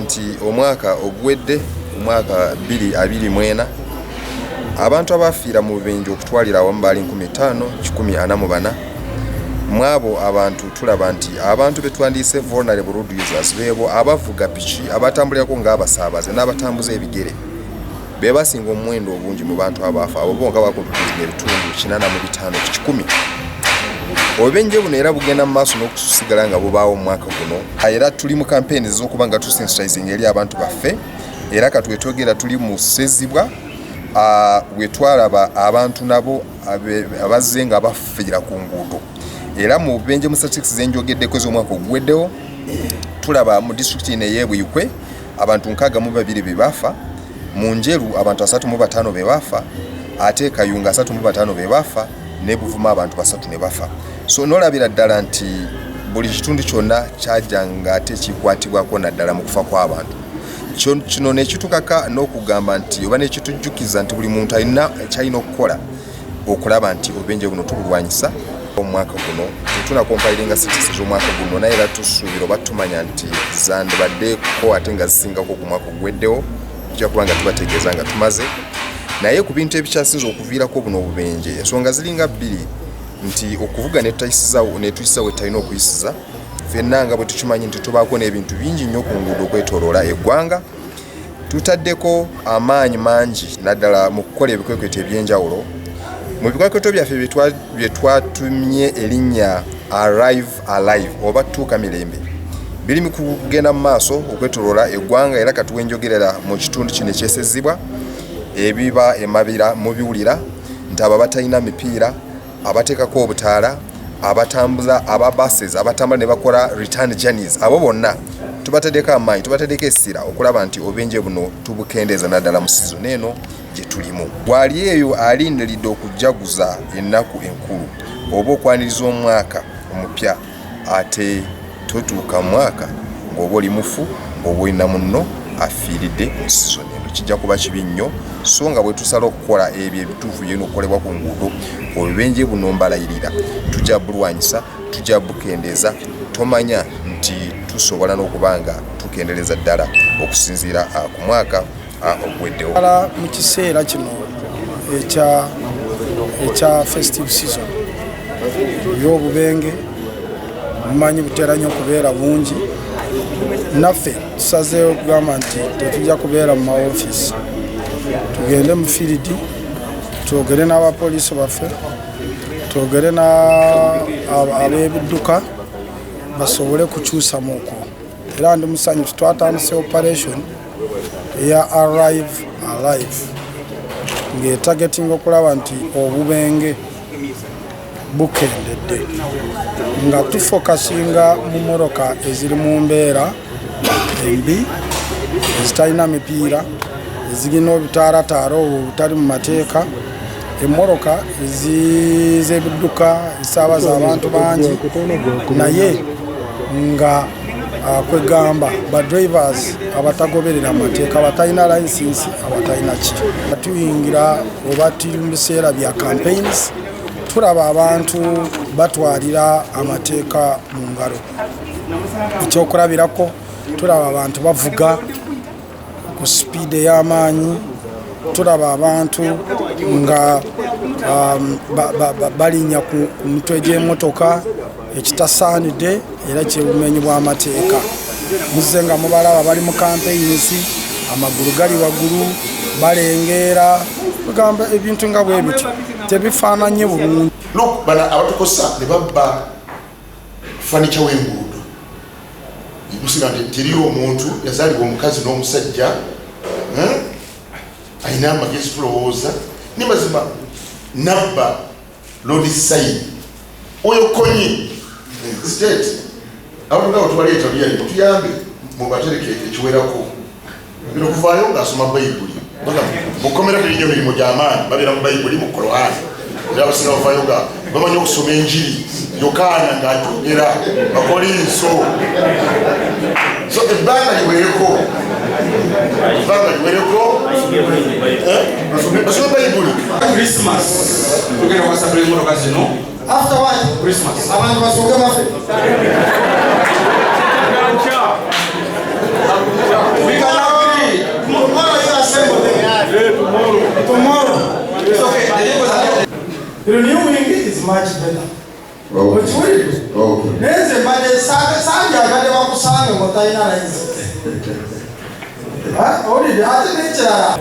Nti omwaka ogwedde omwaka 2024 abantu abafiira mu bubenje okutwalira awamu bali 5144 mwabo abantu tulaba nti abantu betwandiise vulnerable road users bebo abavuga piki abatambulirako ng'abasaabaze n'abatambuza ebigere bebasinga omuwendo obungi mu bantu abafa abo bonka bakumpikiza ebitundu 85 obubenje buno era bugenda mu maaso n'okusigala nga bubaawo mu mwaka guno era tuli mu campaign z'okuba nga tusensitizing eri abantu baffe era katwetogera tuli mu ssezibwa wetwalaba abantu nabo abazze nga bafiira ku nguudo era mu bubenje mu statistics zenjogeddeko ez'omwaka ogweddewo tulaba mu district ey'Ebuyikwe abantu 62 be bafa mu Njeru abantu 35 be bafa ate Kayunga 35 be bafa ne Buvuma abantu 3 ne bafa so nolabira ddala nti buli kitundu kyonna kyajanga ate kikwatibwako naddala mu kufa kw'abantu kino nekitukaka n'okugamba nti oba nekitujjukiza nti buli muntu alina kyalina okukola okulaba nti obubenje buno tubulwanyisa omwaka guno tunakompayiringa statistics z'omwaka guno naye era tusuubira oba tumanya nti zandibaddeko ate nga zisingako ku mwaka ogweddewo tujja kuba nga tubategeeza nga tumaze naye ku bintu ebikyasinza okuviirako buno obubenje ensonga ziringa bbiri nti okuvuga netuyisa we talina okuyisiza ffenna nga bwe tukimanyi nti tubaako n'ebintu bingi nnyo ku nguudo okwetooloola eggwanga tutaddeko amaanyi mangi naddala mu kukola ebikwekweto eby'enjawulo mu bikwekweto byaffe bye twatumye erinnya arrive alive oba tuuka mirembe biri mu kugenda mu maaso okwetooloola eggwanga era katuwa enjogerera mu kitundu kino ekyesezibwa ebiba emabira mu biwulira nti abo batalina mipiira abateekako obutaala abatambuza ababuses abatambula ne bakola return journeys abo bonna tubateddeko amaanyi tubateddeko essira okulaba nti obubenje buno tubukendeeza naddala mu sizoni eno gye tulimu gwali eyo alindiridde okujaguza ennaku enkulu oba okwaniriza omwaka omupya ate totuuka mwaka ng'oba oli mufu ng'oba olina munno afiiridde mu sizoni eno kijja kuba kibi nnyo so nga bwe tusala okukola ebyo ebituufu byena okukolebwa ku nguudo obubenje buno mbalayirira tujja bulwanyisa tujja bukendeeza tomanya nti tusobola n'okuba nga tukendereza ddala okusinziira ku mwaka ogweddewo mu kiseera kino ekya festive season by'obubenge mumanyi butera nnyo okubeera bungi naffe tusazeewo okugamba nti tetujja kubeera mu maofiisi tugende mu field twogere n'abapoliisi baffe twogere n'ab'ebidduka basobole kukyusamuuko era ndi musanyufu twatandise operation eya arrive alive ng'etagetinga okulaba nti obubenge bukendedde nga tufokasinga mu mmotoka eziri mu mbeera embi ezitalina mipiira ezirina obutaarataara obwo butali mu mateeka emmoroka ez'ebidduka ezisaabaza abantu bangi naye nga kwegamba badrivers abatagoberera amateeka abatalina licensi abatalina ki tuyingira oba tuli mu biseera bya campaigns tulaba abantu batwalira amateeka mu ngalo ekyokulabirako tulaba abantu bavuga ku sipiidi ey'amaanyi tulaba abantu nga balinnya ku mitwe gy'emmotoka ekitasaanidde era kyebumenyi bw'amateeka muzze nga mubalaba bali mu campaigns amagulu gali waggulu balengeera bagamba ebintu nga bwe bityo tebifaananye bulungi bana abatukosa ne babba fanica w'enguudo ibusiga nti teriyo omuntu yazaalibwa omukazi n'omusajja alina amagezi tulowooza ne mazima nabba lodi sayini oyo konyi state abantu nga tubaleeta byali tuyambe mubatereke ekiwerako bino kuvaayo ng'asoma bayibuli mukomerako erinyo emirimu gy'amaanyi babeera mu bayibuli mu Korowani era abasinga bavaayo nga bamanyi okusoma enjiri Yokaana ng'ajoogera Bakolinso so ebbanga liwereko basome bayibuli Christmas tugenda kwasabula emmotoka zino after what Christmas abantu basooke bafe renewing is much better. Okay. Neze mbade sanja agade bakusanga ngotalina license. Odi ate nekyala.